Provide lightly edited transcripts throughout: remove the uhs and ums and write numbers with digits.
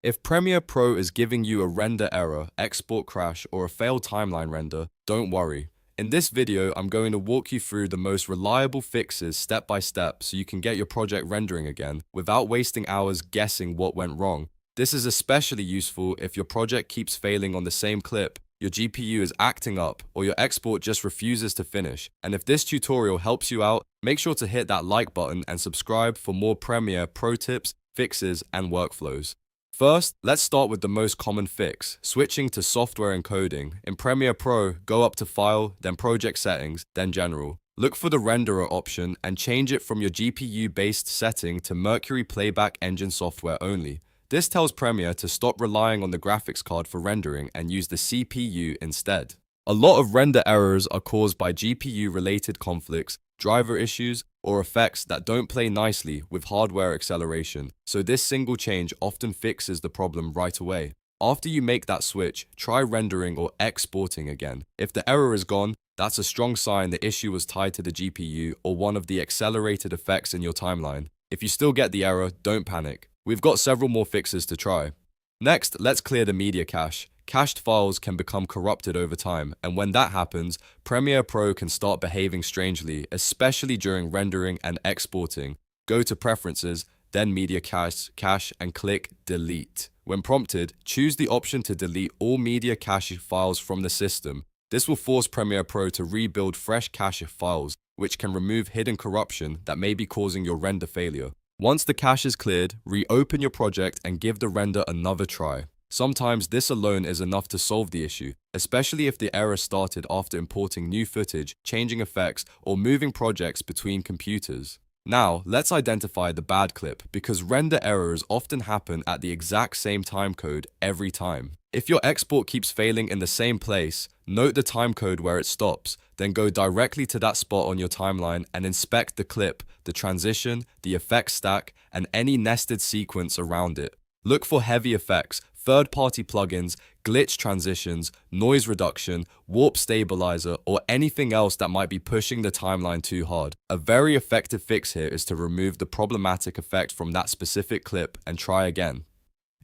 If Premiere Pro is giving you a render error, export crash, or a failed timeline render, don't worry. In this video, I'm going to walk you through the most reliable fixes step by step so you can get your project rendering again without wasting hours guessing what went wrong. This is especially useful if your project keeps failing on the same clip, your GPU is acting up, or your export just refuses to finish. And if this tutorial helps you out, make sure to hit that like button and subscribe for more Premiere Pro tips, fixes, and workflows. First, let's start with the most common fix, switching to software encoding. In Premiere Pro, go up to File, then Project Settings, then General. Look for the renderer option and change it from your GPU-based setting to Mercury Playback Engine software only. This tells Premiere to stop relying on the graphics card for rendering and use the CPU instead. A lot of render errors are caused by GPU-related conflicts, driver issues, or effects that don't play nicely with hardware acceleration, so this single change often fixes the problem right away. After you make that switch, try rendering or exporting again. If the error is gone, that's a strong sign the issue was tied to the GPU or one of the accelerated effects in your timeline. If you still get the error, don't panic. We've got several more fixes to try. Next, let's clear the media cache. Cached files can become corrupted over time, and when that happens, Premiere Pro can start behaving strangely, especially during rendering and exporting. Go to Preferences, then Media Cache, and click Delete. When prompted, choose the option to delete all media cache files from the system. This will force Premiere Pro to rebuild fresh cache files, which can remove hidden corruption that may be causing your render failure. Once the cache is cleared, reopen your project and give the render another try. Sometimes this alone is enough to solve the issue, especially if the error started after importing new footage, changing effects, or moving projects between computers. Now, let's identify the bad clip, because render errors often happen at the exact same timecode every time. If your export keeps failing in the same place, note the timecode where it stops, then go directly to that spot on your timeline and inspect the clip, the transition, the effects stack, and any nested sequence around it. Look for heavy effects, third-party plugins, glitch transitions, noise reduction, warp stabilizer, or anything else that might be pushing the timeline too hard. A very effective fix here is to remove the problematic effect from that specific clip and try again.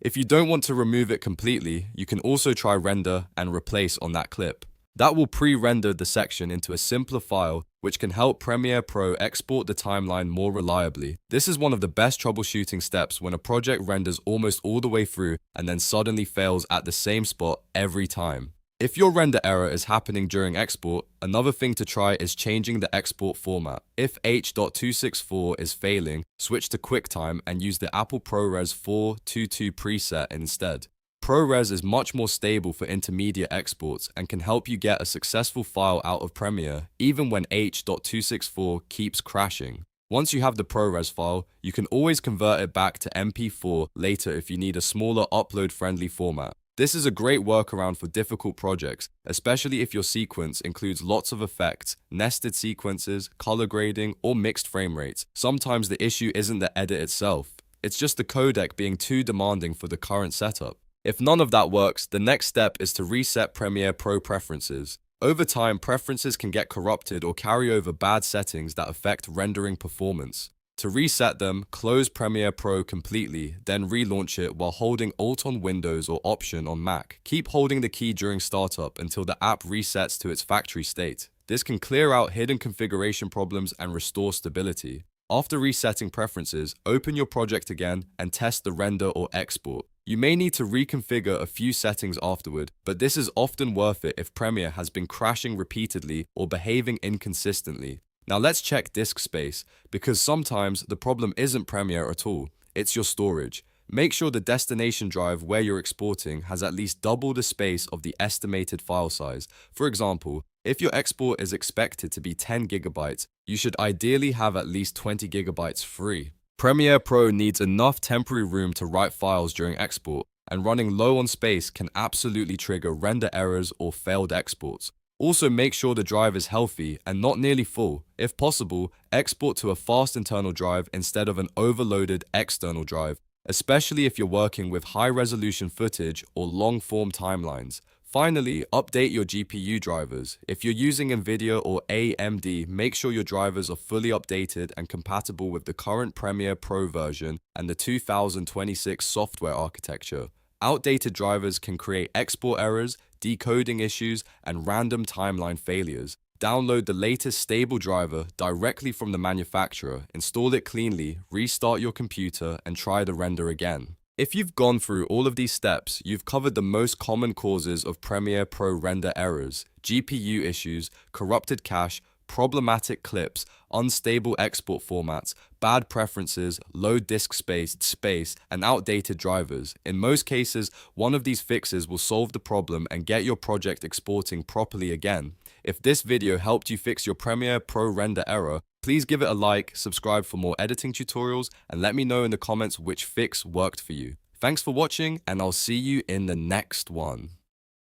If you don't want to remove it completely, you can also try render and replace on that clip. That will pre-render the section into a simpler file, which can help Premiere Pro export the timeline more reliably. This is one of the best troubleshooting steps when a project renders almost all the way through and then suddenly fails at the same spot every time. If your render error is happening during export, another thing to try is changing the export format. If H.264 is failing, switch to QuickTime and use the Apple ProRes 422 preset instead. ProRes is much more stable for intermediate exports and can help you get a successful file out of Premiere even when H.264 keeps crashing. Once you have the ProRes file, you can always convert it back to MP4 later if you need a smaller upload-friendly format. This is a great workaround for difficult projects, especially if your sequence includes lots of effects, nested sequences, color grading, or mixed frame rates. Sometimes the issue isn't the edit itself, it's just the codec being too demanding for the current setup. If none of that works, the next step is to reset Premiere Pro preferences. Over time, preferences can get corrupted or carry over bad settings that affect rendering performance. To reset them, close Premiere Pro completely, then relaunch it while holding Alt on Windows or Option on Mac. Keep holding the key during startup until the app resets to its factory state. This can clear out hidden configuration problems and restore stability. After resetting preferences, open your project again and test the render or export. You may need to reconfigure a few settings afterward, but this is often worth it if Premiere has been crashing repeatedly or behaving inconsistently. Now let's check disk space, because sometimes the problem isn't Premiere at all, it's your storage. Make sure the destination drive where you're exporting has at least double the space of the estimated file size. For example, if your export is expected to be 10 GB, you should ideally have at least 20 GB free. Premiere Pro needs enough temporary room to write files during export, and running low on space can absolutely trigger render errors or failed exports. Also, make sure the drive is healthy and not nearly full. If possible, export to a fast internal drive instead of an overloaded external drive, especially if you're working with high-resolution footage or long-form timelines. Finally, update your GPU drivers. If you're using NVIDIA or AMD, make sure your drivers are fully updated and compatible with the current Premiere Pro version and the 2026 software architecture. Outdated drivers can create export errors, decoding issues, and random timeline failures. Download the latest stable driver directly from the manufacturer, install it cleanly, restart your computer, and try the render again. If you've gone through all of these steps, you've covered the most common causes of Premiere Pro render errors: GPU issues, corrupted cache, problematic clips, unstable export formats, bad preferences, low disk space, and outdated drivers. In most cases, one of these fixes will solve the problem and get your project exporting properly again. If this video helped you fix your Premiere Pro render error, please give it a like, subscribe for more editing tutorials, and let me know in the comments which fix worked for you. Thanks for watching, and I'll see you in the next one.